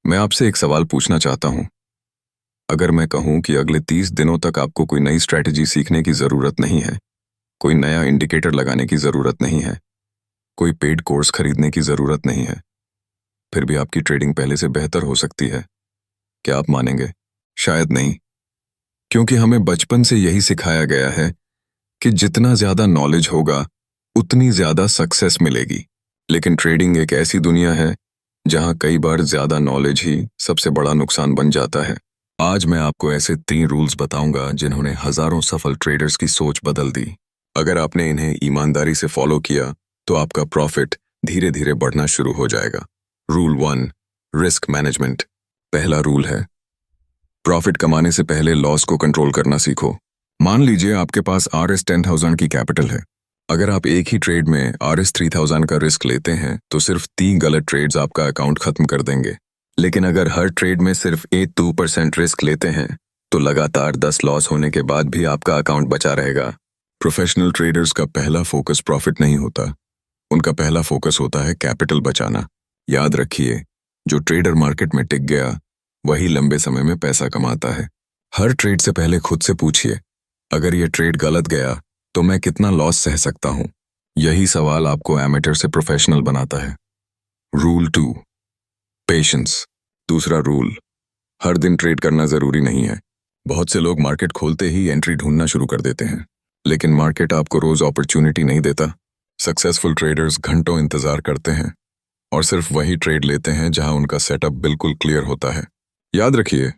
मैं आपसे एक सवाल पूछना चाहता हूँ। अगर मैं कहूँ कि अगले 30 दिनों तक आपको कोई नई स्ट्रैटेजी सीखने की ज़रूरत नहीं है, कोई नया इंडिकेटर लगाने की ज़रूरत नहीं है, कोई पेड कोर्स खरीदने की ज़रूरत नहीं है, फिर भी आपकी ट्रेडिंग पहले से बेहतर हो सकती है, क्या आप मानेंगे? शायद नहीं, क्योंकि हमें बचपन से यही सिखाया गया है कि जितना ज़्यादा नॉलेज होगा, उतनी ज़्यादा सक्सेस मिलेगी। लेकिन ट्रेडिंग एक ऐसी दुनिया है, जहाँ कई बार ज़्यादा नॉलेज ही सबसे बड़ा नुकसान बन जाता है। आज मैं आपको ऐसे 3 रूल्स बताऊंगा जिन्होंने हजारों सफल ट्रेडर्स की सोच बदल दी। अगर आपने इन्हें ईमानदारी से फॉलो किया तो आपका प्रॉफिट धीरे धीरे बढ़ना शुरू हो जाएगा। Rule 1, risk management. पहला रूल है, प्रॉफिट कमाने से पहले लॉस को कंट्रोल करना सीखो। मान लीजिए आपके पास RS10,000 की कैपिटल है। अगर आप एक ही ट्रेड में RS3,000 का रिस्क लेते हैं तो सिर्फ 3 गलत ट्रेड्स आपका अकाउंट खत्म कर देंगे। लेकिन अगर हर ट्रेड में सिर्फ 2% रिस्क लेते हैं तो लगातार 10 लॉस होने के बाद भी आपका अकाउंट बचा रहेगा। प्रोफेशनल ट्रेडर्स का पहला फोकस प्रॉफिट नहीं होता, उनका पहला फोकस होता है कैपिटल बचाना। याद रखिए, जो ट्रेडर मार्केट में टिक गया वही लंबे समय में पैसा कमाता है। हर ट्रेड से पहले खुद से पूछिए, अगर यह ट्रेड गलत गया तो मैं कितना लॉस सह सकता हूं? यही सवाल आपको एमेटर से प्रोफेशनल बनाता है। Rule 2, patience. दूसरा रूल, हर दिन ट्रेड करना जरूरी नहीं है। बहुत से लोग मार्केट खोलते ही एंट्री ढूंढना शुरू कर देते हैं, लेकिन मार्केट आपको रोज अपॉर्चुनिटी नहीं देता। सक्सेसफुल ट्रेडर्स घंटों इंतजार करते हैं और सिर्फ वही ट्रेड लेते हैं जहां उनका सेटअप बिल्कुल क्लियर होता है। याद रखिए,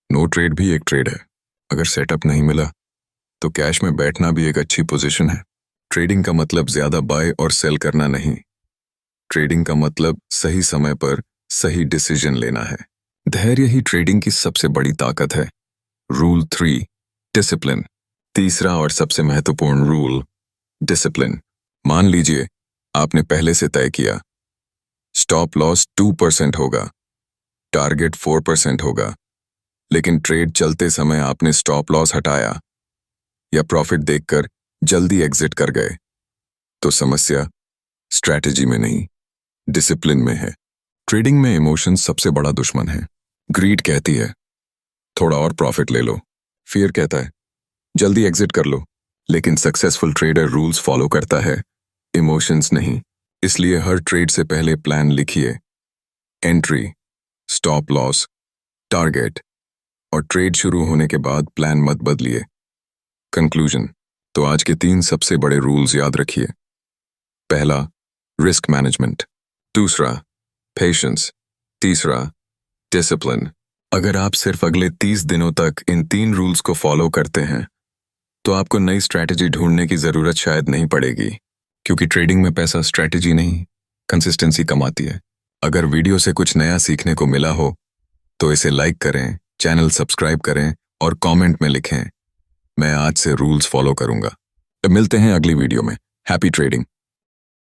नो ट्रेड भी एक ट्रेड है। अगर सेटअप नहीं मिला तो कैश में बैठना भी एक अच्छी पोजीशन है। ट्रेडिंग का मतलब ज्यादा बाय और सेल करना नहीं, ट्रेडिंग का मतलब सही समय पर सही डिसीजन लेना है। धैर्य ही ट्रेडिंग की सबसे बड़ी ताकत है। Rule 3, discipline. तीसरा और सबसे महत्वपूर्ण रूल, डिसिप्लिन। मान लीजिए आपने पहले से तय किया, स्टॉप लॉस 2% होगा, टारगेट 4% होगा, लेकिन ट्रेड चलते समय आपने स्टॉप लॉस हटाया या प्रॉफिट देखकर जल्दी एग्जिट कर गए, तो समस्या स्ट्रैटेजी में नहीं, डिसिप्लिन में है। ट्रेडिंग में इमोशन सबसे बड़ा दुश्मन है। ग्रीड कहती है थोड़ा और प्रॉफिट ले लो, फियर कहता है जल्दी एग्जिट कर लो। लेकिन सक्सेसफुल ट्रेडर रूल्स फॉलो करता है, इमोशंस नहीं। इसलिए हर ट्रेड से पहले प्लान लिखिए, एंट्री, स्टॉप लॉस, टारगेट, और ट्रेड शुरू होने के बाद प्लान मत बदलिए। कंक्लूजन, तो आज के 3 सबसे बड़े रूल्स याद रखिए। पहला, रिस्क मैनेजमेंट। दूसरा, पेशेंस। तीसरा, डिसिप्लिन। अगर आप सिर्फ अगले 30 दिनों तक इन 3 रूल्स को फॉलो करते हैं तो आपको नई स्ट्रैटेजी ढूंढने की जरूरत शायद नहीं पड़ेगी, क्योंकि ट्रेडिंग में पैसा स्ट्रैटेजी नहीं, कंसिस्टेंसी कमाती है। अगर वीडियो से कुछ नया सीखने को मिला हो तो इसे लाइक करें, चैनल सब्सक्राइब करें और कमेंट में लिखें, मैं आज से रूल्स फॉलो करूंगा। मिलते हैं अगली वीडियो में। Happy trading.